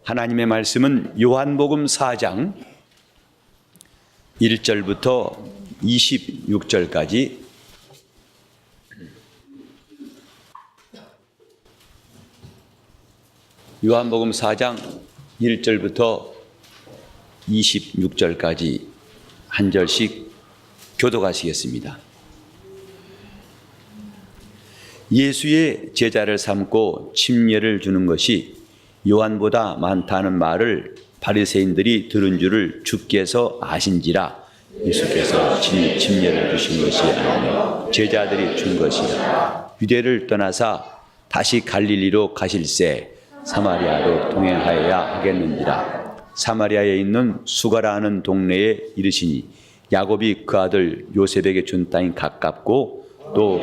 하나님의 말씀은 요한복음 4장 1절부터 26절까지 요한복음 4장 1절부터 26절까지 한 절씩 교독하시겠습니다. 예수의 제자를 삼고 침례를 주는 것이 요한보다 많다는 말을 바리새인들이 들은 줄을 주께서 아신지라. 예수께서 침례를 주신 것이 아니요 제자들이 준 것이라. 유대를 떠나사 다시 갈릴리로 가실새 사마리아로 동행하여야 하겠는지라. 사마리아에 있는 수가라 하는 동네에 이르시니 야곱이 그 아들 요셉에게 준 땅이 가깝고 또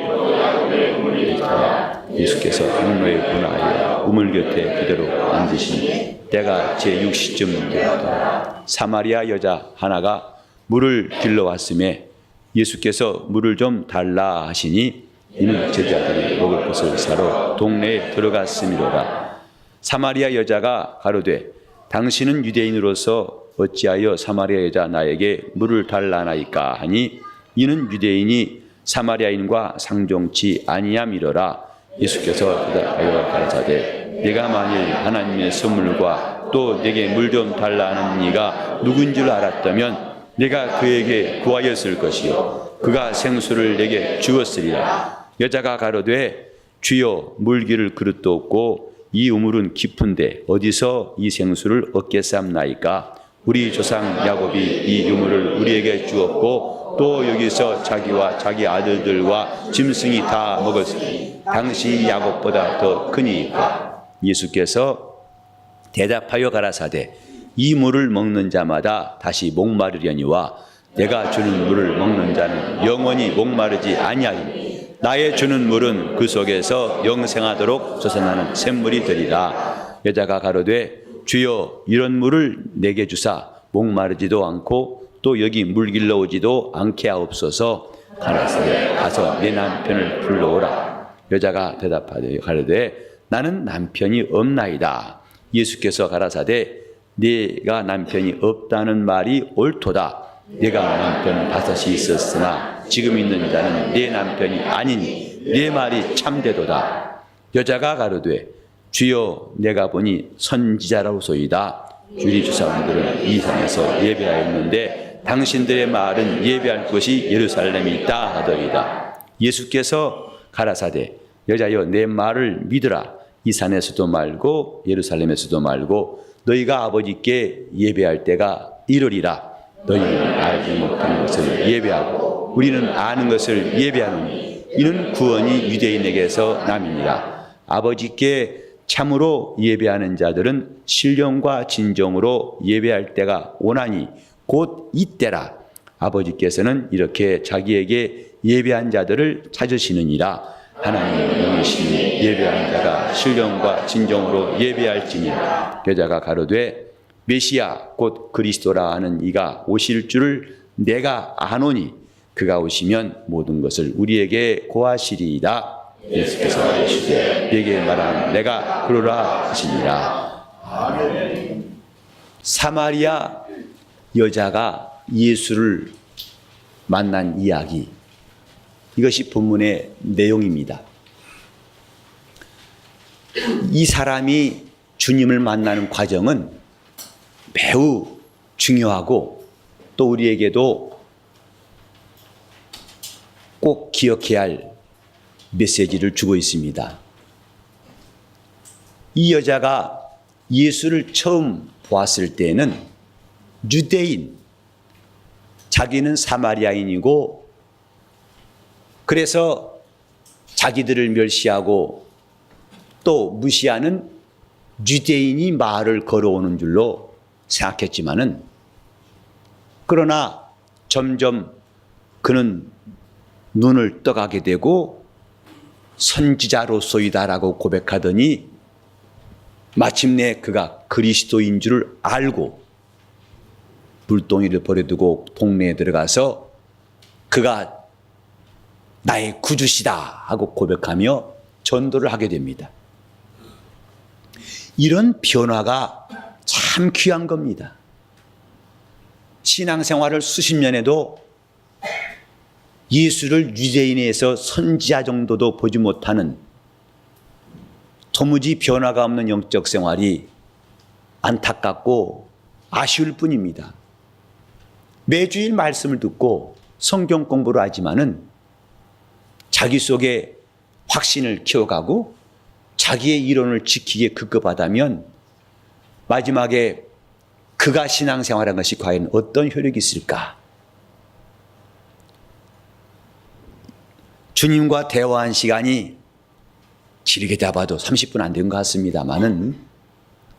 예수께서 항로에 분하여 우물 곁에 그대로 앉으시니 때가 제6시쯤 되었더라. 사마리아 여자 하나가 물을 길러 왔음에 예수께서 물을 좀 달라 하시니 이는 제자들이 먹을 것을 사러 동네에 들어갔음이로라. 사마리아 여자가 가로되 당신은 유대인으로서 어찌하여 사마리아 여자 나에게 물을 달라나이까 하니 이는 유대인이 사마리아인과 상종치 아니함이로라. 예수께서 대답하여 가라사대 네가 만일 하나님의 선물과 또 내게 물 좀 달라는 이가 누군 줄 알았다면 내가 그에게 구하였을 것이요 그가 생수를 내게 주었으리라. 여자가 가로되 주여 물기를 그릇도 없고 이 우물은 깊은데 어디서 이 생수를 얻겠삼나이까. 우리 조상 야곱이 이 우물을 우리에게 주었고 또 여기서 자기와 자기 아들들과 짐승이 다 먹었으니 당시 야곱보다 더 크니이까. 예수께서 대답하여 가라사대 이 물을 먹는 자마다 다시 목마르려니와 내가 주는 물을 먹는 자는 영원히 목마르지 아니하리니 나의 주는 물은 그 속에서 영생하도록 솟아나는 샘물이 되리라. 여자가 가로되 주여 이런 물을 내게 주사 목마르지도 않고 또 여기 물 길러 오지도 않게 하옵소서. 가라사대 가서 내 남편을 불러오라. 여자가 대답하되 가로되 나는 남편이 없나이다. 예수께서 가라사대 네가 남편이 없다는 말이 옳도다. 네가 남편 5이 있었으나 지금 있는 자는 네 남편이 아니니 네 말이 참되도다. 여자가 가로되 주여 내가 보니 선지자라소이다. 우리 조상들은 이 산에서 예배하였는데 당신들의 말은 예배할 곳이 예루살렘에 있다 하더이다. 예수께서 가라사대 여자여 내 말을 믿으라. 이 산에서도 말고 예루살렘에서도 말고 너희가 아버지께 예배할 때가 이르리라. 너희는 알지 못하는 것을 예배하고 우리는 아는 것을 예배하노니 이는 구원이 유대인에게서 남이니라. 아버지께 참으로 예배하는 자들은 신령과 진정으로 예배할 때가 오나니 곧 이때라. 아버지께서는 이렇게 자기에게 예배한 자들을 찾으시느니라. 하나님의 영이시니 예배하는 자가 신령과 진정으로 예배할지니라. 여자가 가로되 메시아 곧 그리스도라 하는 이가 오실 줄을 내가 아노니 그가 오시면 모든 것을 우리에게 고하시리이다. 예수께서 이르시되 네게 말한 내가 그러라 하시니라. 아멘. 사마리아 여자가 예수를 만난 이야기, 이것이 본문의 내용입니다. 이 사람이 주님을 만나는 과정은 매우 중요하고 또 우리에게도 꼭 기억해야 할 메시지를 주고 있습니다. 이 여자가 예수를 처음 보았을 때는 유대인, 자기는 사마리아인이고 그래서 자기들을 멸시하고 또 무시하는 유대인이 마을을 걸어오는 줄로 생각했지만은 그러나 점점 그는 눈을 떠가게 되고 선지자로서이다라고 고백하더니 마침내 그가 그리스도인 줄을 알고 물동이를 버려두고 동네에 들어가서 그가 나의 구주시다 하고 고백하며 전도를 하게 됩니다. 이런 변화가 참 귀한 겁니다. 신앙생활을 수십 년에도 예수를 유대인에서 선지자 정도도 보지 못하는 도무지 변화가 없는 영적 생활이 안타깝고 아쉬울 뿐입니다. 매주일 말씀을 듣고 성경 공부를 하지만은 자기 속에 확신을 키워가고 자기의 이론을 지키기에 급급하다면 마지막에 그가 신앙생활한 것이 과연 어떤 효력이 있을까? 주님과 대화한 시간이 길게 잡아도 30분 안 된 것 같습니다만은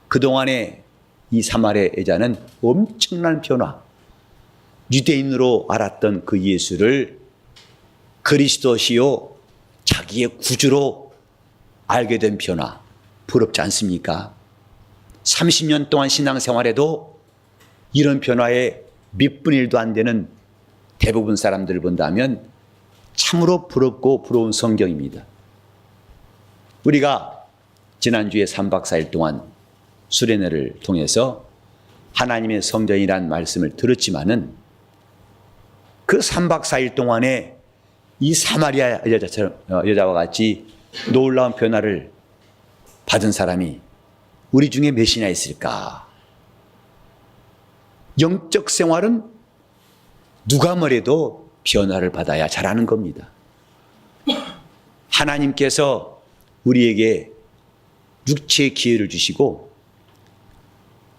그동안에 이 사마리아 여자는 엄청난 변화, 유대인으로 알았던 그 예수를 그리스도시요 자기의 구주로 알게 된 변화, 부럽지 않습니까? 30년 동안 신앙생활에도 이런 변화에 몇 분의 1도 안 되는 대부분 사람들을 본다면 참으로 부럽고 부러운 성경입니다. 우리가 지난주에 3박 4일 동안 수련회를 통해서 하나님의 성전이란 말씀을 들었지만은 그 3박 4일 동안에 이 사마리아 여자와 같이 놀라운 변화를 받은 사람이 우리 중에 몇이나 있을까? 영적 생활은 누가 뭐래도 변화를 받아야 잘하는 겁니다. 하나님께서 우리에게 육체의 기회를 주시고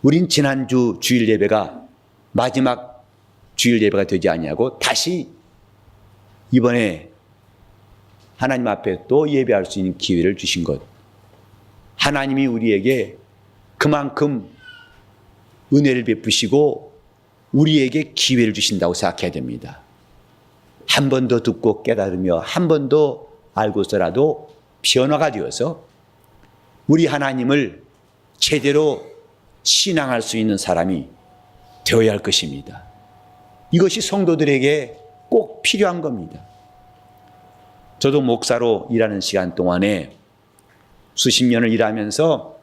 우린 지난주 주일 예배가 마지막 주일 예배가 되지 아니하고 다시 이번에 하나님 앞에 또 예배할 수 있는 기회를 주신 것. 하나님이 우리에게 그만큼 은혜를 베푸시고 우리에게 기회를 주신다고 생각해야 됩니다. 한 번 더 듣고 깨달으며 한 번 더 알고서라도 변화가 되어서 우리 하나님을 제대로 신앙할 수 있는 사람이 되어야 할 것입니다. 이것이 성도들에게 꼭 필요한 겁니다. 저도 목사로 일하는 시간 동안에 수십 년을 일하면서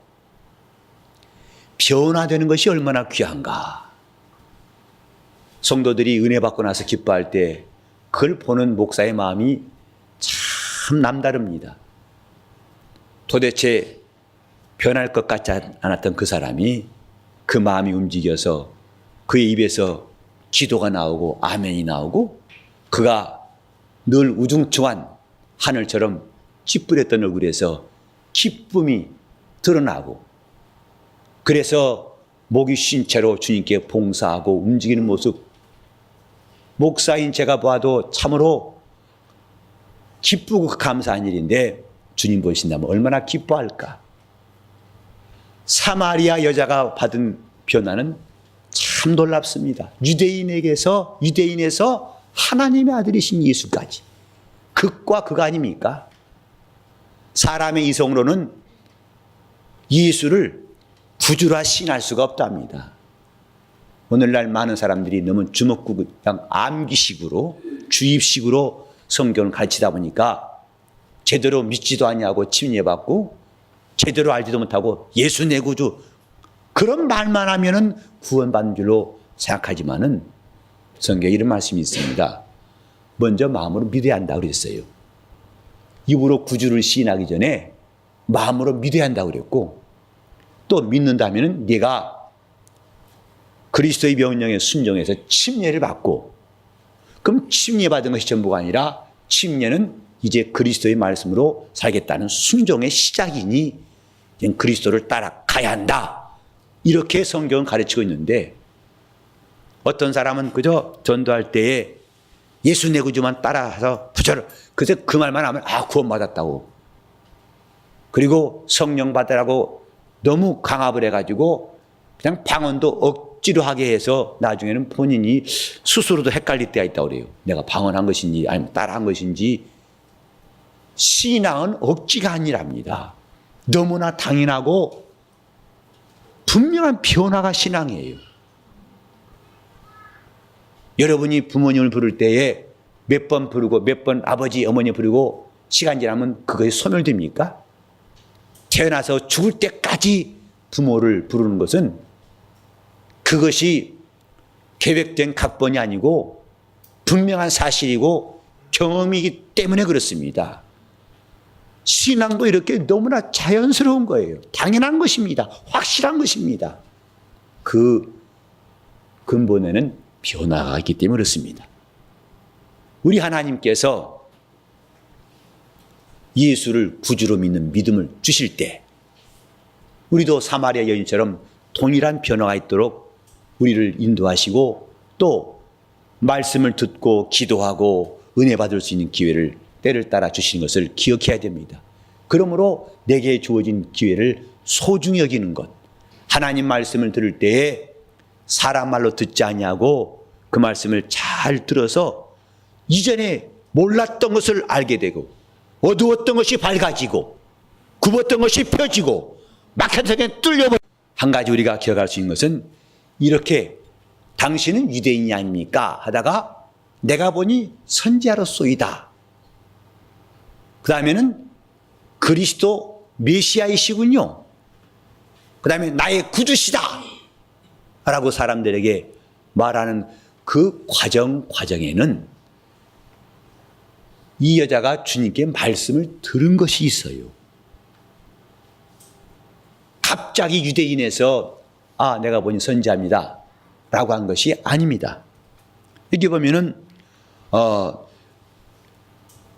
변화되는 것이 얼마나 귀한가. 성도들이 은혜 받고 나서 기뻐할 때 그걸 보는 목사의 마음이 참 남다릅니다. 도대체 변할 것 같지 않았던 그 사람이 그 마음이 움직여서 그의 입에서 기도가 나오고 아멘이 나오고 그가 늘 우중충한 하늘처럼 찌푸렸던 얼굴에서 기쁨이 드러나고 그래서 목이 쉰 채로 주님께 봉사하고 움직이는 모습 목사인 제가 봐도 참으로 기쁘고 감사한 일인데 주님 보신다면 얼마나 기뻐할까. 사마리아 여자가 받은 변화는 참 놀랍습니다. 유대인에서 하나님의 아들이신 예수까지. 극과 극 아닙니까? 사람의 이성으로는 예수를 구주라 신할 수가 없답니다. 오늘날 많은 사람들이 너무 주먹구 그냥 암기식으로 주입식으로 성경을 가르치다 보니까 제대로 믿지도 아니하고 침례받고 제대로 알지도 못하고 예수 내 구주 그런 말만 하면은 구원받는 줄로 생각하지만은 성경에 이런 말씀이 있습니다. 먼저 마음으로 믿어야 한다고 그랬어요. 입으로 구주를 시인하기 전에 마음으로 믿어야 한다고 그랬고 또 믿는다면은 네가 그리스도의 명령에 순종해서 침례를 받고 그럼 침례 받은 것이 전부가 아니라 침례는 이제 그리스도의 말씀으로 살겠다는 순종의 시작이니 그리스도를 따라가야 한다. 이렇게 성경은 가르치고 있는데 어떤 사람은 그저 전도할 때에 예수 내 구주만 따라서 부처를 그래서 그 말만 하면 구원받았다고 그리고 성령 받으라고 너무 강압을 해가지고 그냥 방언도 억지로 하게 해서 나중에는 본인이 스스로도 헷갈릴 때가 있다고 그래요. 내가 방언한 것인지 아니면 따라한 것인지. 신앙은 억지가 아니랍니다. 너무나 당연하고 분명한 변화가 신앙이에요. 여러분이 부모님을 부를 때에 몇 번 부르고 몇 번 아버지 어머니 부르고 시간 지나면 그것이 소멸됩니까? 태어나서 죽을 때까지 부모를 부르는 것은 그것이 계획된 각본이 아니고 분명한 사실이고 경험이기 때문에 그렇습니다. 신앙도 이렇게 너무나 자연스러운 거예요. 당연한 것입니다. 확실한 것입니다. 그 근본에는 변화가 있기 때문에 그렇습니다. 우리 하나님께서 예수를 구주로 믿는 믿음을 주실 때 우리도 사마리아 여인처럼 동일한 변화가 있도록 우리를 인도하시고 또 말씀을 듣고 기도하고 은혜 받을 수 있는 기회를 때를 따라 주시는 것을 기억해야 됩니다. 그러므로 내게 주어진 기회를 소중히 여기는 것, 하나님 말씀을 들을 때에 사람 말로 듣지 아니하고 그 말씀을 잘 들어서 이전에 몰랐던 것을 알게 되고 어두웠던 것이 밝아지고 굽었던 것이 펴지고 막힌 속에 뚫려버려. 한 가지 우리가 기억할 수 있는 것은 이렇게 당신은 유대인이 아닙니까? 하다가 내가 보니 선지자로소이다. 그 다음에는 그리스도 메시아이시군요. 그 다음에 나의 구주시다 라고 사람들에게 말하는 그 과정에는 이 여자가 주님께 말씀을 들은 것이 있어요. 갑자기 유대인에서 내가 보니 선지자입니다 라고 한 것이 아닙니다. 여기 보면은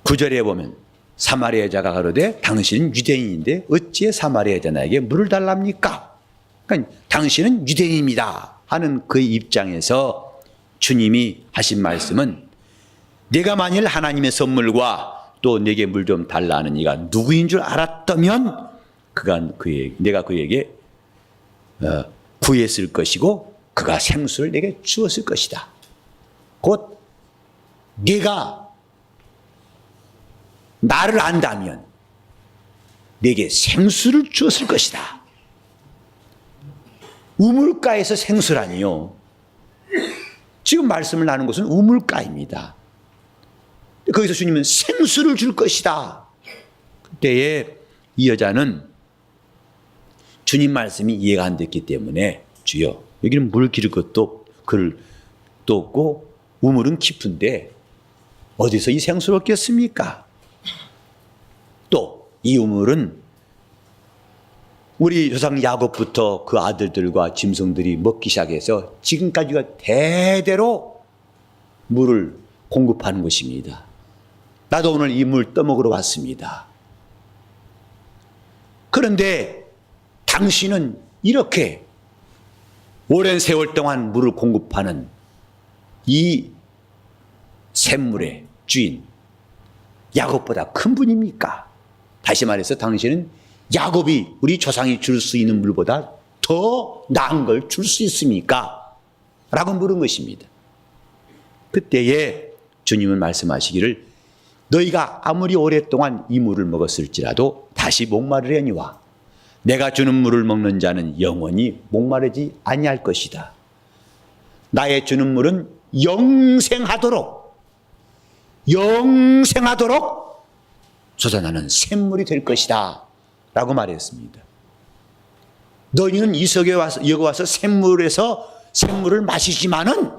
9절에 보면 사마리아 여자가 가로되 당신은 유대인인데 어찌 사마리아 여자 나에게 물을 달랍니까? 그러니까 당신은 유대인입니다 하는 그 입장에서 주님이 하신 말씀은 내가 만일 하나님의 선물과 또 내게 물 좀 달라 하는 이가 누구인 줄 알았다면 내가 그에게 구했을 것이고 그가 생수를 내게 주었을 것이다. 곧 네가 나를 안다면 내게 생수를 주었을 것이다. 우물가에서 생수라니요. 지금 말씀을 나눈 것은 우물가입니다. 거기서 주님은 생수를 줄 것이다. 그때에 이 여자는 주님 말씀이 이해가 안 됐기 때문에 주여 여기는 물 기를 것도 없고 우물은 깊은데 어디서 이 생수를 얻겠습니까? 또 이 우물은 우리 조상 야곱부터 그 아들들과 짐승들이 먹기 시작해서 지금까지가 대대로 물을 공급하는 것입니다. 나도 오늘 이 물 떠먹으러 왔습니다. 그런데 당신은 이렇게 오랜 세월 동안 물을 공급하는 이 샘물의 주인 야곱보다 큰 분입니까? 다시 말해서 당신은 야곱이 우리 조상이 줄 수 있는 물보다 더 나은 걸 줄 수 있습니까? 라고 물은 것입니다. 그때에 주님은 말씀하시기를 너희가 아무리 오랫동안 이 물을 먹었을지라도 다시 목마르려니와 내가 주는 물을 먹는 자는 영원히 목마르지 아니할 것이다. 나의 주는 물은 영생하도록 솟아나는 샘물이 될 것이다 라고 말했습니다. 너희는 이 속에 와서 여기 와서 샘물을 마시지만은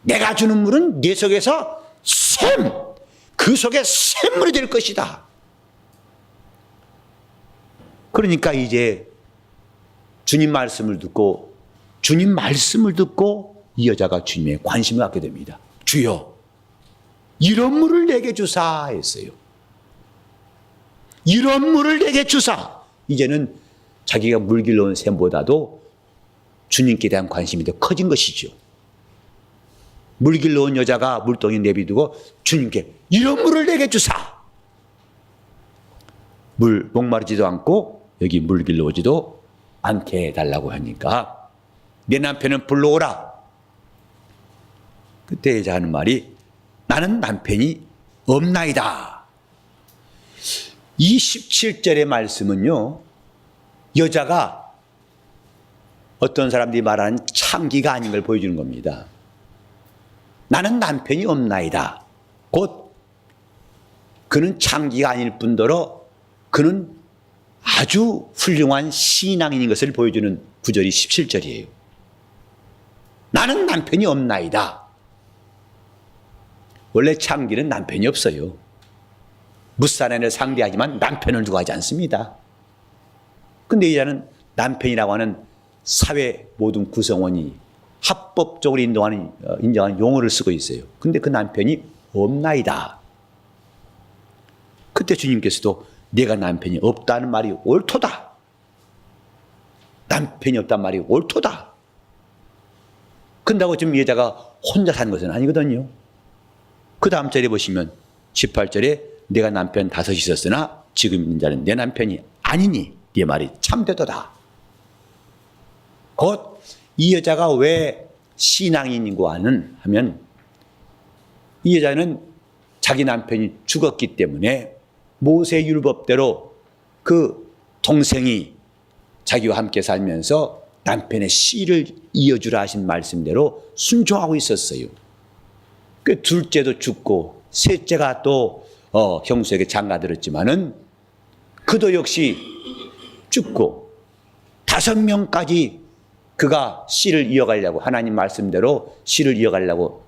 내가 주는 물은 네 속에서 그 속에 샘물이 될 것이다. 그러니까 이제 주님 말씀을 듣고 이 여자가 주님의 관심을 갖게 됩니다. 주여 이런 물을 내게 주사 했어요. 이런 물을 내게 주사. 이제는 자기가 물 길러온 샘보다도 주님께 대한 관심이 더 커진 것이죠. 물 길러온 여자가 물동이 내비두고 주님께 이런 물을 내게 주사. 목마르지도 않고 여기 물 길러오지도 않게 해달라고 하니까 내 남편은 불러오라. 그때 여자 하는 말이 나는 남편이 없나이다. 이 17절의 말씀은요, 여자가 어떤 사람들이 말하는 창기가 아닌 걸 보여주는 겁니다. 나는 남편이 없나이다. 곧 그는 창기가 아닐 뿐더러 그는 아주 훌륭한 신앙인인 것을 보여주는 구절이 17절이에요. 나는 남편이 없나이다. 원래 창기는 남편이 없어요. 무사년을 상대하지만 남편을 두고 하지 않습니다. 근데 이 여자는 남편이라고 하는 사회 모든 구성원이 합법적으로 인정하는 용어를 쓰고 있어요. 근데 그 남편이 없나이다. 그때 주님께서도 내가 남편이 없다는 말이 옳도다. 남편이 없다는 말이 옳도다. 그런다고 지금 여자가 혼자 사는 것은 아니거든요. 그 다음 절에 보시면 18절에 내가 남편 5이 있었으나 지금 있는 자는 내 남편이 아니니 네 말이 참되도다. 곧 이 여자가 왜 신앙인이고 하면 이 여자는 자기 남편이 죽었기 때문에 모세 율법대로 그 동생이 자기와 함께 살면서 남편의 씨를 이어주라 하신 말씀대로 순종하고 있었어요. 그 둘째도 죽고 셋째가 또 형수에게 장가들었지만은 그도 역시 죽고 5명까지 그가 씨를 이어가려고 하나님 말씀대로 씨를 이어가려고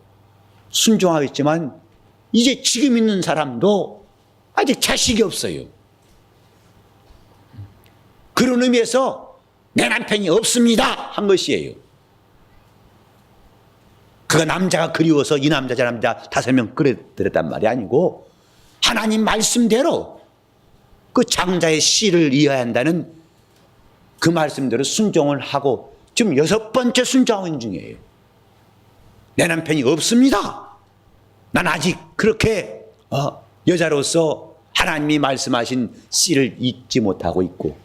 순종하고 있지만 이제 지금 있는 사람도 아직 자식이 없어요. 그런 의미에서 내 남편이 없습니다 한 것이에요. 그가 남자가 그리워서 이 남자 저 남자 5명 끌어들였단 말이 아니고 하나님 말씀대로 그 장자의 씨를 이어야 한다는 그 말씀대로 순종을 하고 지금 6번째 순종하는 중이에요. 내 남편이 없습니다. 난 아직 그렇게 여자로서 하나님이 말씀하신 씨를 잊지 못하고 있고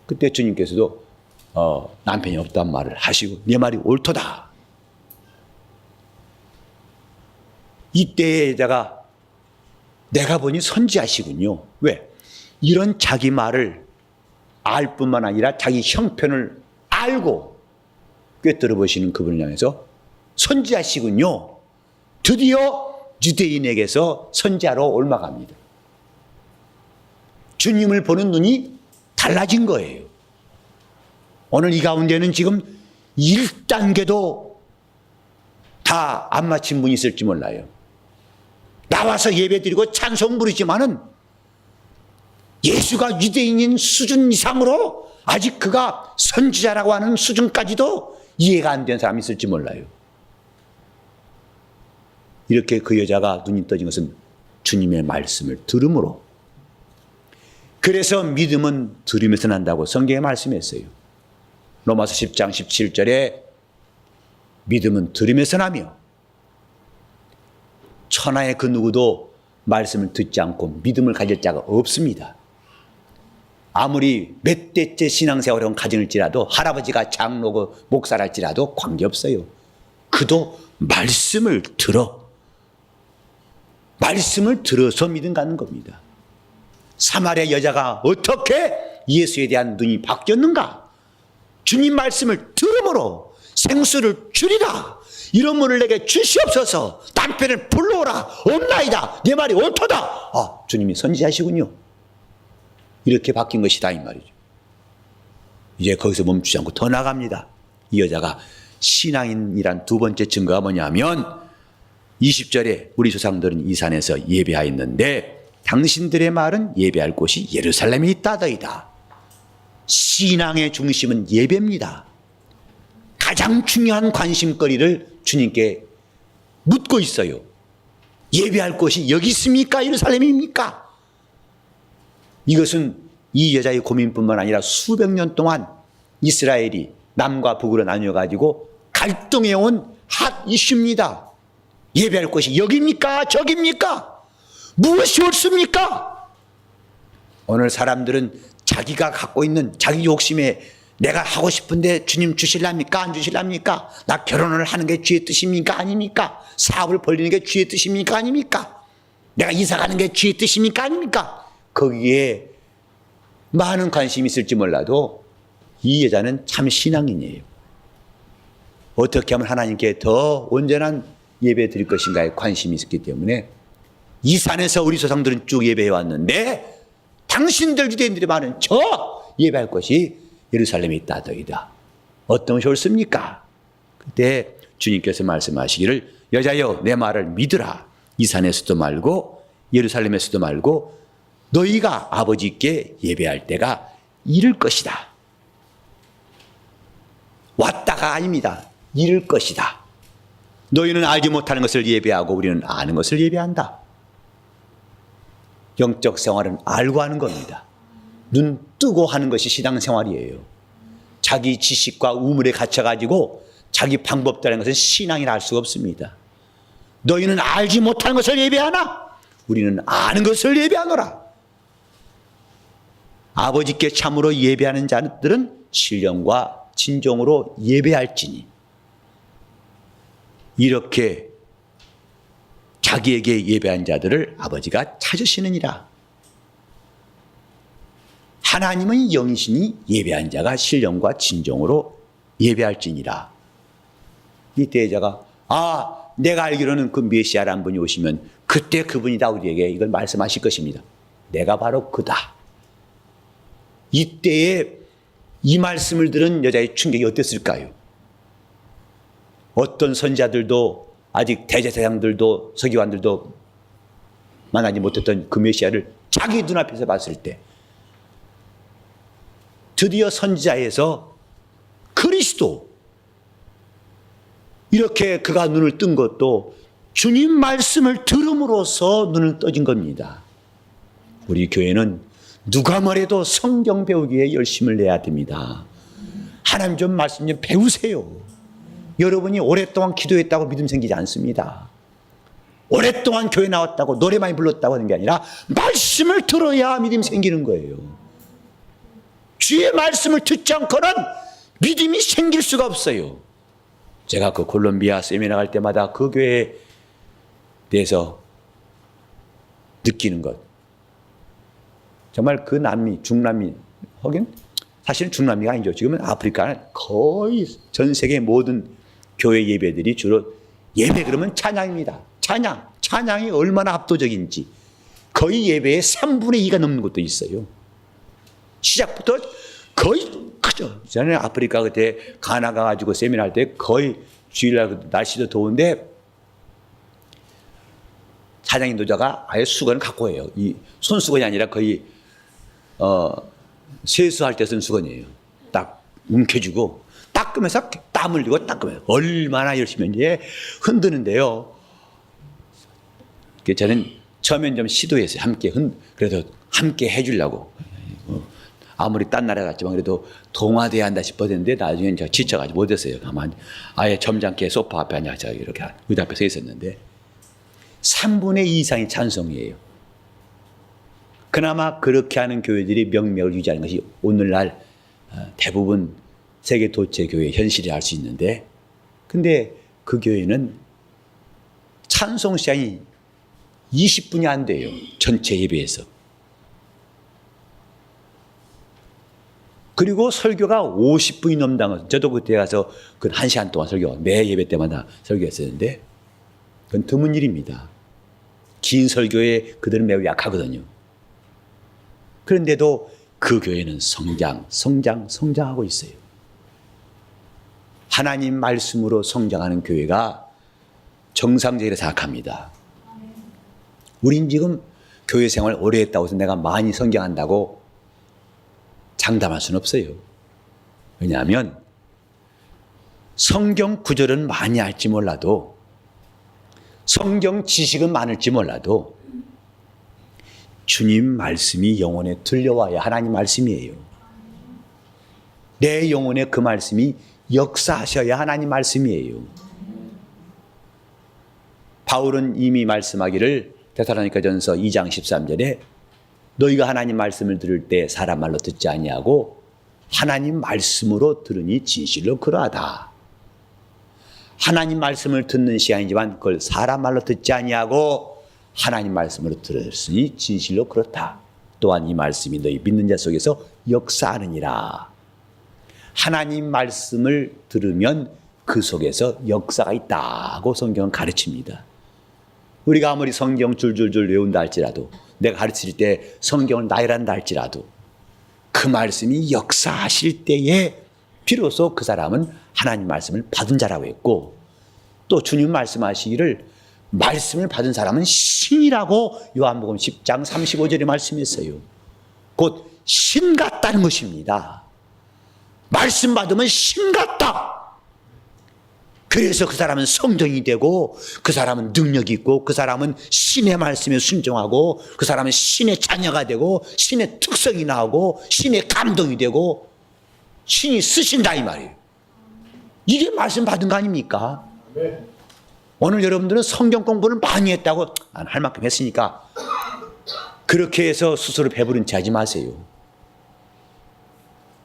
그때 주님께서도 남편이 없다는 말을 하시고 네 말이 옳도다. 이때의 여자가 내가 보니 선지하시군요. 왜? 이런 자기 말을 알 뿐만 아니라 자기 형편을 알고 꿰뚫어 보시는 그분을 향해서 선지하시군요. 드디어 유대인에게서 선지하러 올라갑니다. 주님을 보는 눈이 달라진 거예요. 오늘 이 가운데는 지금 1단계도 다 안 마친 분이 있을지 몰라요. 나와서 예배 드리고 찬송 부르지만은 예수가 유대인인 수준 이상으로 아직 그가 선지자라고 하는 수준까지도 이해가 안 된 사람이 있을지 몰라요. 이렇게 그 여자가 눈이 떠진 것은 주님의 말씀을 들음으로. 그래서 믿음은 들으면서 난다고 성경에 말씀했어요. 로마서 10장 17절에 믿음은 들으면서 나며 천하의 그 누구도 말씀을 듣지 않고 믿음을 가질 자가 없습니다. 아무리 몇 대째 신앙생활을 가질지라도 할아버지가 장로고 목사랄지라도 관계없어요. 그도 말씀을 들어서 믿음 갖는 겁니다. 사마리아 여자가 어떻게 예수에 대한 눈이 바뀌었는가? 주님 말씀을 들음으로 생수를 주리라. 이런 문을 내게 주시옵소서. 남편을 불러오라. 없나이다. 내 말이 옳도다. 주님이 선지하시군요. 이렇게 바뀐 것이다 이 말이죠. 이제 거기서 멈추지 않고 더 나갑니다. 이 여자가 신앙인이란 두 번째 증거가 뭐냐면 20절에 우리 조상들은 이 산에서 예배하였는데 당신들의 말은 예배할 곳이 예루살렘에 있다더이다. 신앙의 중심은 예배입니다. 가장 중요한 관심거리를 주님께 묻고 있어요. 예배할 곳이 여기 있습니까? 예루살렘입니까? 이것은 이 여자의 고민뿐만 아니라 수백 년 동안 이스라엘이 남과 북으로 나뉘어가지고 갈등해온 핫 이슈입니다. 예배할 곳이 여기입니까? 저기입니까? 무엇이 옳습니까? 오늘 사람들은 자기가 갖고 있는 자기 욕심에 내가 하고 싶은데 주님 주실랍니까? 안 주실랍니까? 나 결혼을 하는 게 주의 뜻입니까? 아닙니까? 사업을 벌리는 게 주의 뜻입니까? 아닙니까? 내가 이사 가는 게 주의 뜻입니까? 아닙니까? 거기에 많은 관심이 있을지 몰라도 이 여자는 참 신앙인이에요. 어떻게 하면 하나님께 더 온전한 예배 드릴 것인가에 관심이 있었기 때문에 이 산에서 우리 조상들은 쭉 예배해 왔는데 당신들 유대인들이 많은 저 예배할 것이 예루살렘에 있다더이다. 어떤 것이 옳습니까? 그때 주님께서 말씀하시기를 여자여 내 말을 믿으라. 이 산에서도 말고 예루살렘에서도 말고 너희가 아버지께 예배할 때가 이를 것이다. 왔다가 아닙니다. 이를 것이다. 너희는 알지 못하는 것을 예배하고 우리는 아는 것을 예배한다. 영적 생활은 알고 하는 겁니다. 눈 뜨고 하는 것이 신앙생활이에요. 자기 지식과 우물에 갇혀가지고 자기 방법대로 하는 것은 신앙이라 할 수가 없습니다. 너희는 알지 못하는 것을 예배하나? 우리는 아는 것을 예배하노라. 아버지께 참으로 예배하는 자들은 신령과 진정으로 예배할지니. 이렇게 자기에게 예배한 자들을 아버지가 찾으시느니라. 하나님은 영이시니 예배한 자가 신령과 진정으로 예배할지니라. 이때 여자가 내가 알기로는 그 메시아라는 분이 오시면 그때 그분이다 우리에게 이걸 말씀하실 것입니다. 내가 바로 그다. 이때에 이 말씀을 들은 여자의 충격이 어땠을까요? 어떤 선지자들도 아직 대제사장들도 서기관들도 만나지 못했던 그 메시아를 자기 눈앞에서 봤을 때 드디어 선지자에서 그리스도 이렇게 그가 눈을 뜬 것도 주님 말씀을 들음으로써 눈을 떠진 겁니다. 우리 교회는 누가 뭐래도 성경 배우기에 열심을 내야 됩니다. 하나님 좀 말씀 좀 배우세요. 여러분이 오랫동안 기도했다고 믿음 생기지 않습니다. 오랫동안 교회 나왔다고 노래 많이 불렀다고 하는 게 아니라 말씀을 들어야 믿음 생기는 거예요. 주의 말씀을 듣지 않고는 믿음이 생길 수가 없어요. 제가 그 콜롬비아 세미나 갈 때마다 그 교회에 대해서 느끼는 것. 정말 그 남미, 중남미, 하긴 사실은 중남미가 아니죠. 지금은 아프리카는 거의 전 세계 모든 교회 예배들이 주로 예배 그러면 찬양입니다. 찬양이 얼마나 압도적인지 거의 예배의 3분의 2가 넘는 것도 있어요. 시작부터 거의 크죠. 저는 아프리카 그때 가나 가가지고 세미나 할 때 거의 주일날 날씨도 더운데 사장님 노자가 아예 수건을 갖고 해요. 이 손수건이 아니라 거의 세수할 때 쓴 수건이에요. 딱 움켜쥐고 닦으면서 땀 흘리고 닦으면서 얼마나 열심히 했는지 흔드는데요. 저는 처음엔 좀 시도했어요. 그래도 함께 해주려고. 아무리 딴 나라 갔지만 그래도 동화돼야 한다 싶었는데 나중엔 제가 지쳐가지고 못했어요. 가만히 아예 점잖게 소파 앞에 앉아서 이렇게 의자 앞에 서 있었는데 3분의 2 이상이 찬송이에요. 그나마 그렇게 하는 교회들이 명맥을 유지하는 것이 오늘날 대부분 세계 도체 교회 현실이 알 수 있는데 근데 그 교회는 찬송 시간이 20분이 안 돼요. 전체 예배에서. 그리고 설교가 50분이 넘다는 것. 저도 그때 가서 그 1시간 동안 매 예배 때마다 설교했었는데 그건 드문 일입니다. 긴 설교에 그들은 매우 약하거든요. 그런데도 그 교회는 성장하고 있어요. 하나님 말씀으로 성장하는 교회가 정상적이라 생각합니다. 우린 지금 교회 생활 오래 했다고 해서 내가 많이 성장한다고 장담할 수는 없어요. 왜냐하면 성경 구절은 많이 알지 몰라도 성경 지식은 많을지 몰라도 주님 말씀이 영혼에 들려와야 하나님 말씀이에요. 내 영혼에 그 말씀이 역사하셔야 하나님 말씀이에요. 바울은 이미 말씀하기를 데살로니가전서 2장 13절에 너희가 하나님 말씀을 들을 때 사람 말로 듣지 아니하고 하나님 말씀으로 들으니 진실로 그러하다. 하나님 말씀을 듣는 시간이지만 그걸 사람 말로 듣지 아니하고 하나님 말씀으로 들었으니 진실로 그렇다. 또한 이 말씀이 너희 믿는 자 속에서 역사하느니라. 하나님 말씀을 들으면 그 속에서 역사가 있다고 성경은 가르칩니다. 우리가 아무리 성경 줄줄줄 외운다 할지라도 내가 가르칠 때 성경을 나열한다 할지라도 그 말씀이 역사하실 때에 비로소 그 사람은 하나님 말씀을 받은 자라고 했고, 또 주님 말씀하시기를 말씀을 받은 사람은 신이라고 요한복음 10장 35절에 말씀했어요. 곧 신 같다는 것입니다. 말씀 받으면 신 같다. 그래서 그 사람은 성정이 되고, 그 사람은 능력이 있고, 그 사람은 신의 말씀에 순종하고, 그 사람은 신의 자녀가 되고, 신의 특성이 나오고, 신의 감동이 되고, 신이 쓰신다 이 말이에요. 이게 말씀 받은 거 아닙니까? 오늘 여러분들은 성경 공부를 많이 했다고, 할 만큼 했으니까 그렇게 해서 스스로 배부른 채 하지 마세요.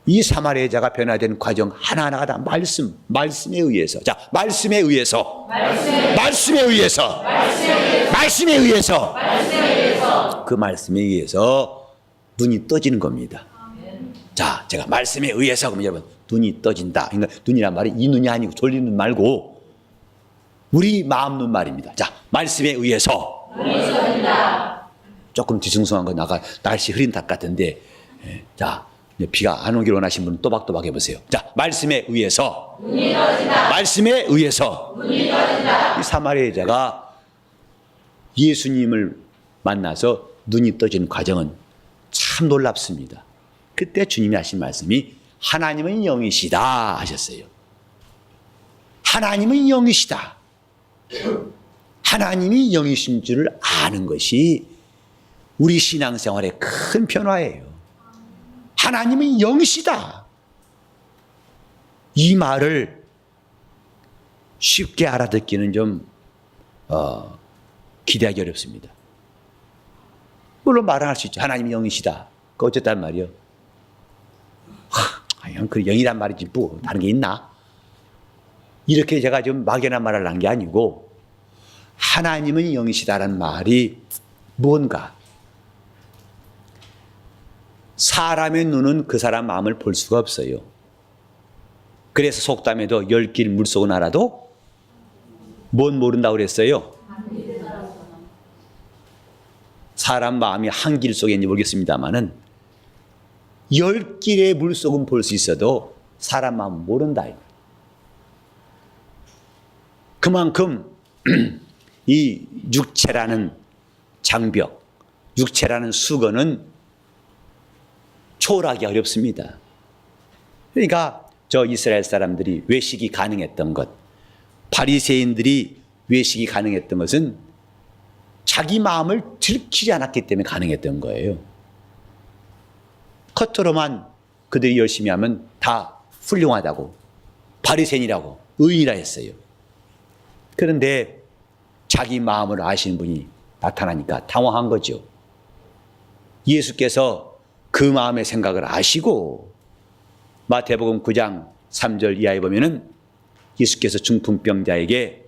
이 사마리아 여자가 변화된 과정 하나하나가 다 말씀에 의해서. 자, 말씀에 의해서. 그 말씀에 의해서 눈이 떠지는 겁니다. 자, 제가 말씀에 의해서 그러면 여러분 눈이 떠진다. 그러니까 눈이란 말이 이 눈이 아니고 졸린 눈 말고 우리 마음 눈 말입니다. 자, 말씀에 의해서. 눈이 떠진다. 조금 뒤숭숭한 거 나가 날씨 흐린 닭 같은데, 자. 비가 안 오길 원하신 분은 또박또박 해보세요. 자, 말씀에 의해서. 눈이 떠진다. 말씀에 의해서. 눈이 떠진다. 이 사마리아 여자가 예수님을 만나서 눈이 떠지는 과정은 참 놀랍습니다. 그때 주님이 하신 말씀이 하나님은 영이시다 하셨어요. 하나님은 영이시다. 하나님이 영이신 줄을 아는 것이 우리 신앙생활의 큰 변화예요. 하나님은 영이시다. 이 말을 쉽게 알아듣기는 좀 기대하기 어렵습니다. 물론 말은 할 수 있죠. 하나님이 영이시다. 그 어쨌단 말이요. 그 영이란 말이지 뭐 다른 게 있나? 이렇게 제가 좀 막연한 말을 한 게 아니고, 하나님은 영이시다라는 말이 뭔가, 사람의 눈은 그 사람 마음을 볼 수가 없어요. 그래서 속담에도 열 길 물속은 알아도 뭔 모른다고 그랬어요? 사람 마음이 한 길 속에 있는지 모르겠습니다만은 열 길의 물속은 볼 수 있어도 사람 마음은 모른다. 그만큼 이 육체라는 장벽, 육체라는 수건은 초월하기 어렵습니다. 그러니까 저 이스라엘 사람들이 외식이 가능했던 것, 바리새인들이 외식이 가능했던 것은 자기 마음을 들키지 않았기 때문에 가능했던 거예요. 겉으로만 그들이 열심히 하면 다 훌륭하다고, 바리새인이라고, 의인이라 했어요. 그런데 자기 마음을 아시는 분이 나타나니까 당황한 거죠. 예수께서 그 마음의 생각을 아시고, 마태복음 9장 3절 이하에 보면은 예수께서 중풍병자에게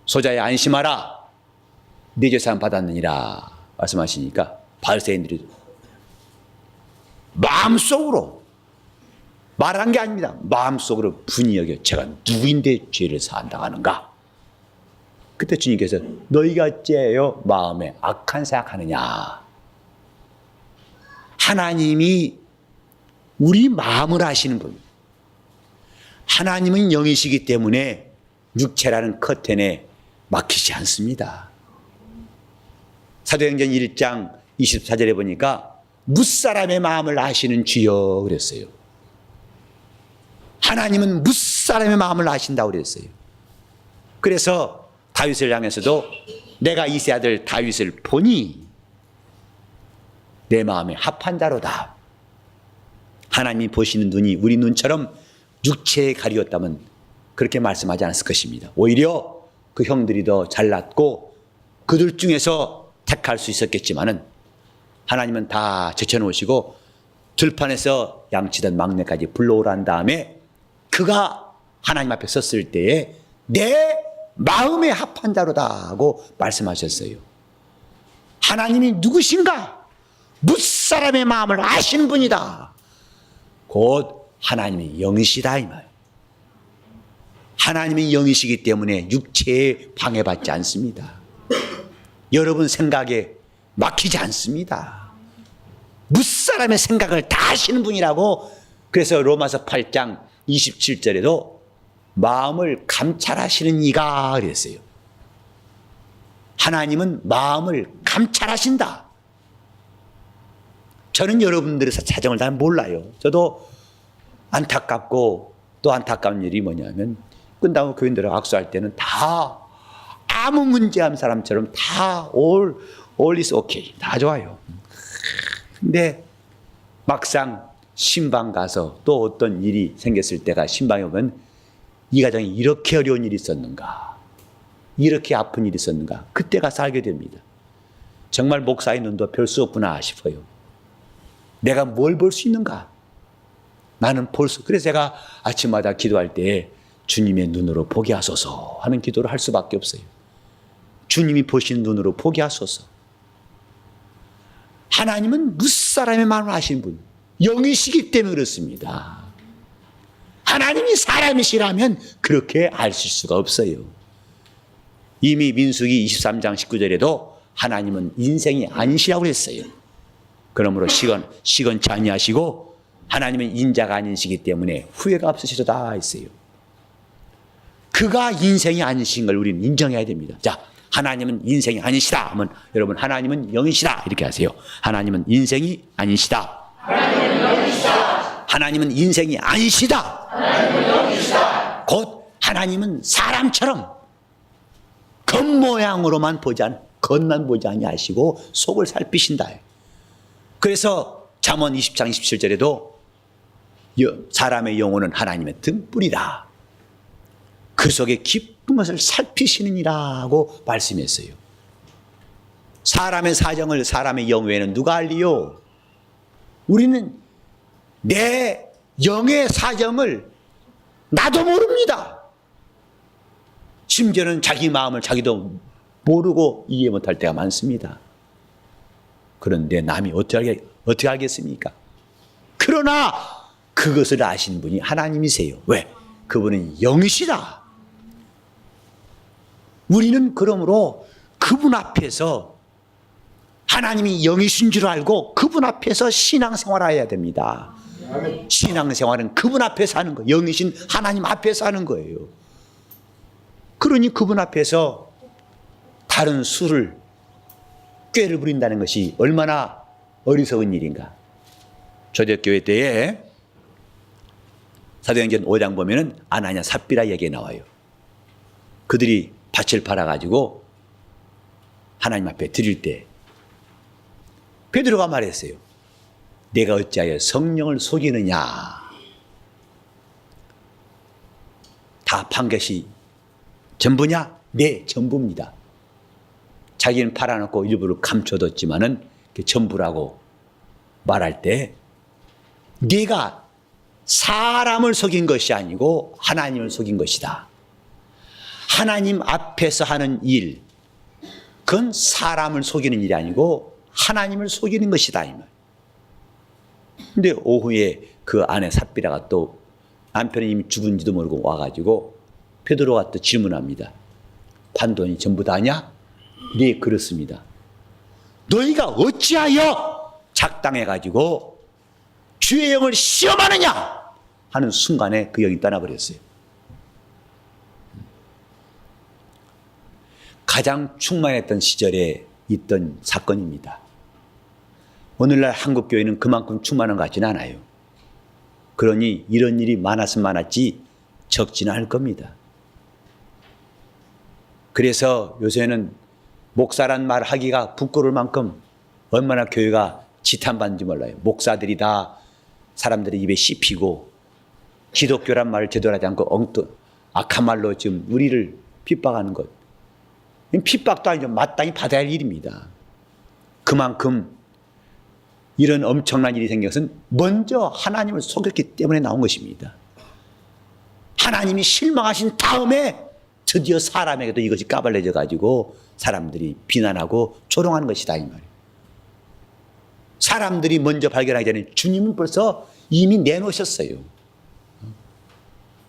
소자야 안심하라, 네 죄 사함 받았느니라 말씀하시니까 바리새인들이 마음속으로 말한 게 아닙니다. 마음속으로 분이 여겨 제가 누구인데 죄를 사한당하는가. 그때 주님께서 너희가 어째요 마음에 악한 생각하느냐. 하나님이 우리 마음을 아시는 분, 하나님은 영이시기 때문에 육체라는 커튼에 막히지 않습니다. 사도행전 1장 24절에 보니까 뭇사람의 마음을 아시는 주여 그랬어요. 하나님은 뭇사람의 마음을 아신다고 그랬어요. 그래서 다윗을 향해서도 내가 이세 아들 다윗을 보니 내 마음에 합한 자로다. 하나님이 보시는 눈이 우리 눈처럼 육체에 가리웠다면 그렇게 말씀하지 않았을 것입니다. 오히려 그 형들이 더 잘났고 그들 중에서 택할 수 있었겠지만은 하나님은 다 제쳐놓으시고 들판에서 양치던 막내까지 불러오란 다음에 그가 하나님 앞에 섰을 때에 내 마음에 합한 자로다 하고 말씀하셨어요. 하나님이 누구신가? 뭇사람의 마음을 아시는 분이다. 곧 하나님이 영이시다 이 말. 하나님이 영이시기 때문에 육체에 방해받지 않습니다. 여러분 생각에 막히지 않습니다. 뭇사람의 생각을 다 아시는 분이라고. 그래서 로마서 8장 27절에도 마음을 감찰하시는 이가 그랬어요. 하나님은 마음을 감찰하신다. 저는 여러분들의 사정을 잘 몰라요. 저도 안타깝고 또 안타까운 일이 뭐냐면 끝나고 교인들하고 악수할 때는 다 아무 문제 없는 사람처럼 다 all is okay. 다 좋아요. 근데 막상 신방 가서 또 어떤 일이 생겼을 때가 신방에 오면 이 가정에 이렇게 어려운 일이 있었는가, 이렇게 아픈 일이 있었는가, 그때 가서 알게 됩니다. 정말 목사의 눈도 별 수 없구나 싶어요. 내가 뭘 볼 수 있는가? 나는 그래서 제가 아침마다 기도할 때 주님의 눈으로 보게 하소서 하는 기도를 할 수밖에 없어요. 주님이 보시는 눈으로 보게 하소서. 하나님은 무사람의 마음을 아시는 분, 영이시기 때문에 그렇습니다. 하나님이 사람이시라면 그렇게 아실 수가 없어요. 이미 민수기 23장 19절에도 하나님은 인생이 아니시라고 했어요. 그러므로 시건치 아니하시고 하나님은 인자가 아니시기 때문에 후회가 없으시도다 했어요. 그가 인생이 아니신 걸 우리는 인정해야 됩니다. 자, 하나님은 인생이 아니시다 하면 여러분 하나님은 영이시다 이렇게 하세요. 하나님은 인생이 아니시다. 하나님은 영이시다. 하나님은 인생이 아니시다. 하나님은 영이시다. 곧 하나님은 사람처럼 겉모양으로만 겉만 보지 아니하시고 속을 살피신다. 그래서 잠언 20장 27절에도 사람의 영혼은 하나님의 등불이다. 그 속에 깊은 것을 살피시느니라고 말씀했어요. 사람의 사정을 사람의 영 외에는 누가 알리요? 우리는 내 영의 사정을 나도 모릅니다. 심지어는 자기 마음을 자기도 모르고 이해 못할 때가 많습니다. 그런데 남이 어떻게 알겠습니까? 그러나 그것을 아시는 분이 하나님이세요. 왜? 그분은 영이시다. 우리는 그러므로 그분 앞에서 하나님이 영이신 줄 알고 그분 앞에서 신앙생활을 해야 됩니다. 신앙생활은 그분 앞에서 하는 거예요. 영이신 하나님 앞에서 하는 거예요. 그러니 그분 앞에서 다른 수를 꾀를 부린다는 것이 얼마나 어리석은 일인가. 초대교회 때에 사도행전 5장 보면은 아나냐 삽비라 얘기가 나와요. 그들이 밭을 팔아가지고 하나님 앞에 드릴 때 베드로가 말했어요. 내가 어찌하여 성령을 속이느냐. 다 판 것이 전부냐? 네, 전부입니다. 자기는 팔아놓고 일부를 감춰뒀지만은 전부라고 말할 때 네가 사람을 속인 것이 아니고 하나님을 속인 것이다. 하나님 앞에서 하는 일, 그건 사람을 속이는 일이 아니고 하나님을 속이는 것이다 이 말. 근데 오후에 그 아내 삽비라가 또 남편이 이미 죽은지도 모르고 와가지고 베드로가 또 질문합니다. 판 돈이 전부 다냐? 네, 그렇습니다. 너희가 어찌하여 작당해가지고 주의 영을 시험하느냐 하는 순간에 그 영이 떠나버렸어요. 가장 충만했던 시절에 있던 사건입니다. 오늘날 한국교회는 그만큼 충만한 것 같지는 않아요. 그러니 이런 일이 많았으면 많았지 적지는 않을 겁니다. 그래서 요새는 목사란 말 하기가 부끄러울 만큼 얼마나 교회가 지탄받는지 몰라요. 목사들이 다 사람들의 입에 씹히고 기독교란 말을 제대로 하지 않고 악한 말로 지금 우리를 핍박하는 것. 핍박도 아니죠. 마땅히 받아야 할 일입니다. 그만큼 이런 엄청난 일이 생긴 것은 먼저 하나님을 속였기 때문에 나온 것입니다. 하나님이 실망하신 다음에 드디어 사람에게도 이것이 까발려져 가지고 사람들이 비난하고 조롱하는 것이다 이 말이에요. 사람들이 먼저 발견하기 전에 주님은 벌써 이미 내놓으셨어요.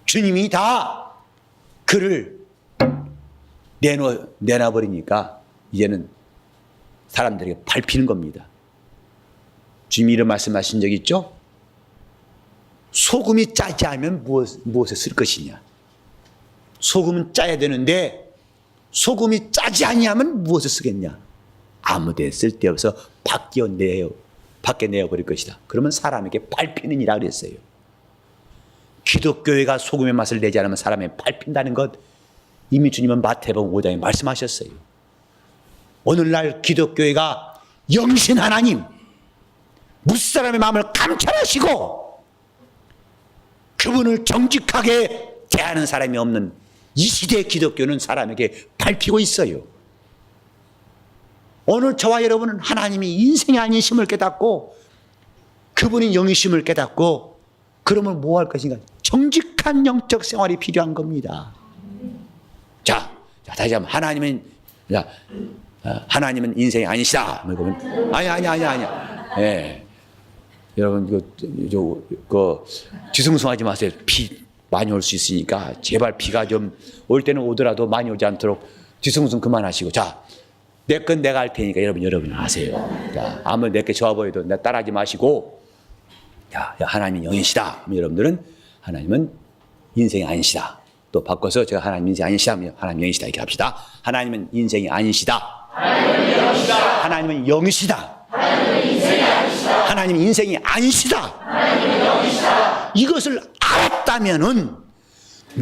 주님이 다 그를 내놔버리니까 이제는 사람들에게 밟히는 겁니다. 주님이 이런 말씀하신 적 있죠? 소금이 짜지 않으면 무엇에 쓸 것이냐? 소금은 짜야 되는데 소금이 짜지 아니하면 무엇을 쓰겠냐? 아무데 쓸데없어 밖에 내어버릴 것이다. 그러면 사람에게 밟히느니라 그랬어요. 기독교회가 소금의 맛을 내지 않으면 사람에 밟힌다는 것 이미 주님은 마태복음 5장에 말씀하셨어요. 오늘날 기독교회가 영신 하나님 무사람의 마음을 감찰하시고 그분을 정직하게 대하는 사람이 없는 이 시대의 기독교는 사람에게 밟히고 있어요. 오늘 저와 여러분은 하나님이 인생의 아니심을 깨닫고 그분이 영이심을 깨닫고 그러면 뭐 할 것인가? 정직한 영적 생활이 필요한 겁니다. 자, 다시 한번 하나님은 인생이 아니시다. 아니야. 예. 여러분 뒤숭숭하지 마세요. 비 많이 올 수 있으니까 제발 비가 좀 올 때는 오더라도 많이 오지 않도록 뒤숭숭 그만하시고, 자, 내 건 내가 할 테니까 여러분 아세요. 자, 아무리 내게 좋아 보여도 나 따라하지 마시고, 야, 하나님은 영이시다. 여러분들은 하나님은 인생이 아니시다. 또 바꿔서 제가 하나님 인생이 아니시다. 하나님 영이시다. 이렇게 합시다. 하나님은 인생이 아니시다. 하나님은 영이시다. 하나님은 영이시다. 하나님은 인생이 아니시다. 하나님은 인생이 아니시다. 하나님은 영이시다. 이것을 알았다면은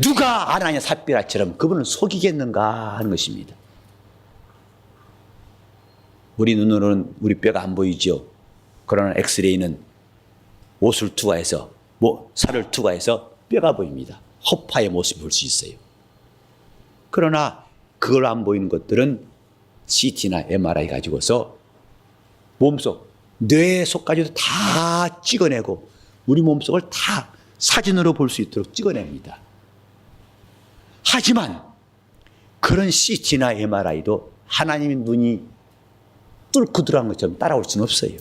누가 아나니아 삽비라처럼 그분을 속이겠는가 하는 것입니다. 우리 눈으로는 우리 뼈가 안 보이죠. 그러나 엑스레이는 옷을 투과해서 살을 투과해서 뼈가 보입니다. 허파의 모습을 볼 수 있어요. 그러나 그걸 안 보이는 것들은 CT나 MRI 가지고서 몸속 뇌 속까지도 다 찍어내고 우리 몸속을 다 사진으로 볼 수 있도록 찍어냅니다. 하지만 그런 CT나 MRI도 하나님의 눈이 뚫고 들어간 것처럼 따라올 수는 없어요.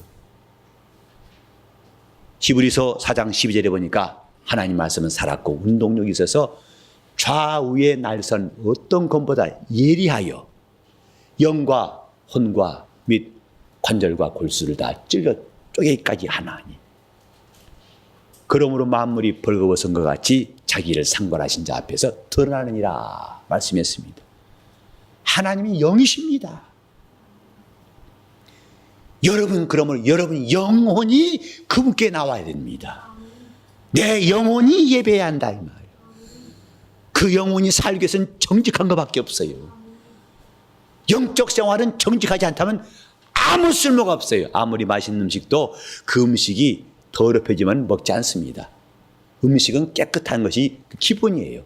히브리서 4장 12절에 보니까 하나님 말씀은 살았고 운동력이 있어서 좌우의 날선 어떤 것보다 예리하여 영과 혼과 및 관절과 골수를 다 찔러 쪼개기까지 하나니 그러므로 만물이 벌거벗은 것 같이 자기를 상관하신 자 앞에서 드러나느니라 말씀했습니다. 하나님이 영이십니다. 그러면 여러분 영혼이 그분께 나와야 됩니다. 내 영혼이 예배해야 한다 이 말이에요. 그 영혼이 살기 위해서는 정직한 것밖에 없어요. 영적 생활은 정직하지 않다면 아무 쓸모가 없어요. 아무리 맛있는 음식도 그 음식이 더럽혀지면 먹지 않습니다. 음식은 깨끗한 것이 기본이에요.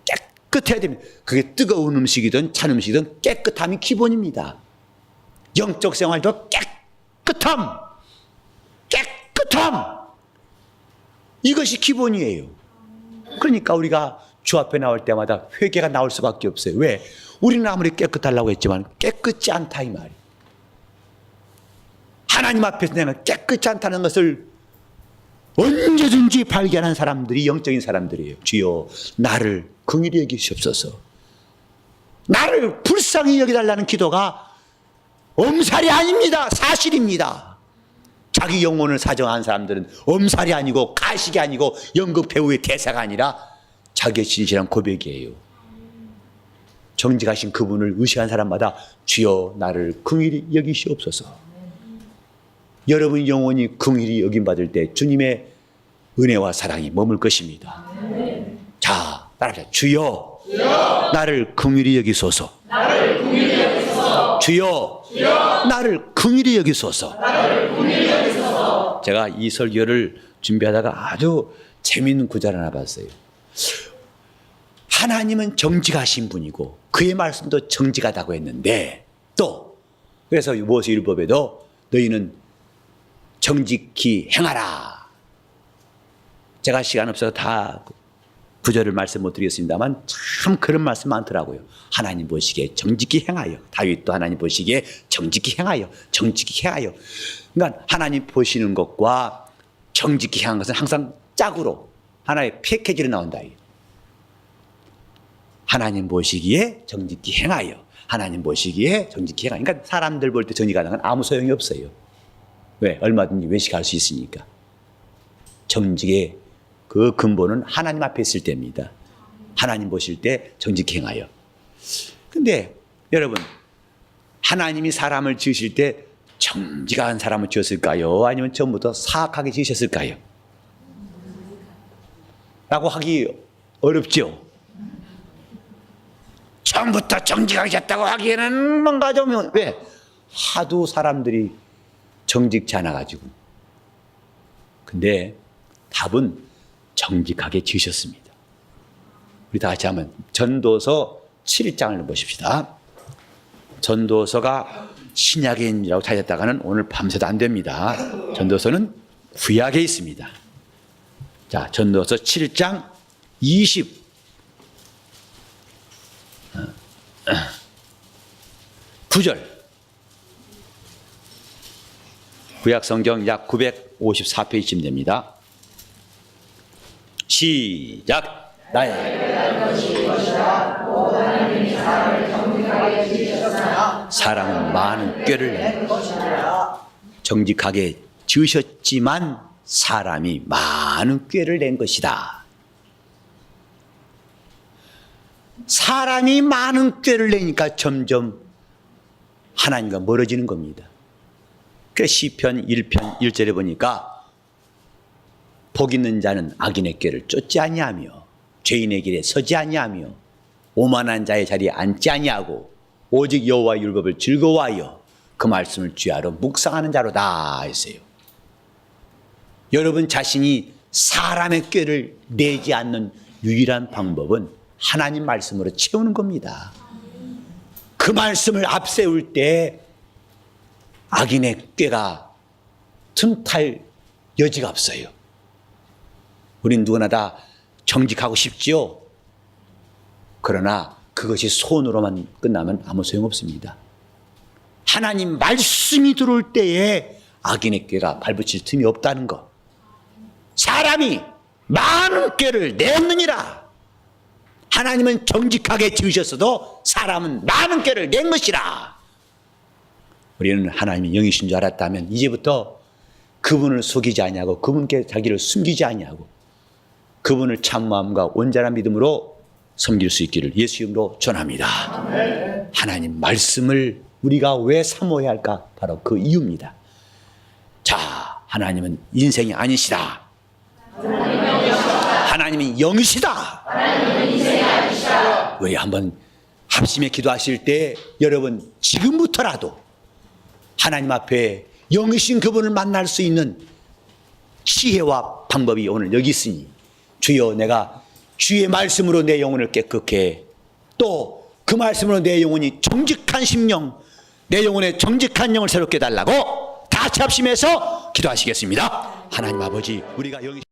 깨끗해야 됩니다. 그게 뜨거운 음식이든 찬 음식이든 깨끗함이 기본입니다. 영적 생활도 깨끗함 이것이 기본이에요. 그러니까 우리가 주 앞에 나올 때마다 회개가 나올 수밖에 없어요. 왜? 우리는 아무리 깨끗하려고 했지만 깨끗지 않다 이 말이에요. 하나님 앞에서 내가 깨끗지 않다는 것을 언제든지 발견한 사람들이 영적인 사람들이에요. 주여 나를 긍휼히 여기시옵소서. 나를 불쌍히 여기달라는 기도가 엄살이 아닙니다. 사실입니다. 자기 영혼을 사정한 사람들은 엄살이 아니고 가식이 아니고 연극 배우의 대사가 아니라 자기의 진실한 고백이에요. 정직하신 그분을 의식한 사람마다 주여 나를 긍휼히 여기시옵소서. 여러분 영혼이 긍휼히 여김받을 때 주님의 은혜와 사랑이 머물 것입니다. 자, 따라합시다. 주여, 나를 긍휼히 여기소서. 주여, 나를 긍휼히 여기소서. 제가 이 설교를 준비하다가 아주 재미있는 구절을 하나 봤어요. 하나님은 정직하신 분이고 그의 말씀도 정직하다고 했는데 또 그래서 모세 율법에도 너희는 정직히 행하라. 제가 시간 없어서 다 구절을 말씀 못 드리겠습니다만 참 그런 말씀 많더라고요. 하나님 보시기에 정직히 행하여. 다윗도 하나님 보시기에 정직히 행하여. 그러니까 하나님 보시는 것과 정직히 행한 것은 항상 짝으로 하나의 패키지로 나온다. 하나님 보시기에 정직히 행하여. 하나님 보시기에 정직히 행하여. 그러니까 사람들 볼 때 정직하는 건 아무 소용이 없어요. 왜? 얼마든지 외식할 수 있으니까. 정직의 그 근본은 하나님 앞에 있을 때입니다. 하나님 보실 때 정직 행하여. 근데 여러분, 하나님이 사람을 지으실 때 정직한 사람을 지었을까요? 아니면 처음부터 사악하게 지으셨을까요? 라고 하기 어렵죠. 처음부터 정직하게 지었다고 하기에는 뭔가 좀, 왜? 하도 사람들이 정직치 않아가지고. 근데 답은 정직하게 지으셨습니다. 우리 다 같이 한번 전도서 7장을 보십시다. 전도서가 신약인이라고 찾았다가는 오늘 밤새도 안 됩니다. 전도서는 구약에 있습니다. 자, 전도서 7장 29절. 구약 성경 약 954페이지쯤 됩니다. 시작. 사람은 많은 꾀를 내 정직하게 지으셨지만 사람이 많은 꾀를 낸 것이다. 사람이 많은 꾀를 내니까 점점 하나님과 멀어지는 겁니다. 그 시편 1편 1절에 보니까 복 있는 자는 악인의 꾀를 쫓지 아니하며 죄인의 길에 서지 아니하며 오만한 자의 자리에 앉지 아니하고 오직 여호와의 율법을 즐거워하여 그 말씀을 주야로 묵상하는 자로다 했어요. 여러분 자신이 사람의 꾀를 내지 않는 유일한 방법은 하나님 말씀으로 채우는 겁니다. 그 말씀을 앞세울 때 악인의 꾀가 틈탈 여지가 없어요. 우린 누구나 다 정직하고 싶지요. 그러나 그것이 손으로만 끝나면 아무 소용없습니다. 하나님 말씀이 들어올 때에 악인의 꾀가 발붙일 틈이 없다는 것. 사람이 많은 꾀를 내었느니라. 하나님은 정직하게 지으셨어도 사람은 많은 꾀를 낸 것이라. 우리는 하나님이 영이신 줄 알았다면 이제부터 그분을 속이지 아니하고 그분께 자기를 숨기지 아니하고 그분을 참 마음과 온전한 믿음으로 섬길 수 있기를 예수 이름으로 전합니다. 하나님 말씀을 우리가 왜 사모해야 할까? 바로 그 이유입니다. 자, 하나님은 인생이 아니시다. 하나님은 영이시다. 우리 한번 합심해 기도하실 때 여러분 지금부터라도 하나님 앞에 영이신 그분을 만날 수 있는 지혜와 방법이 오늘 여기 있으니 주여 내가 주의 말씀으로 내 영혼을 깨끗게 또 그 말씀으로 내 영혼이 정직한 심령 내 영혼에 정직한 영을 새롭게 달라고 다 같이 합심해서 기도하시겠습니다. 하나님 아버지 우리가 영이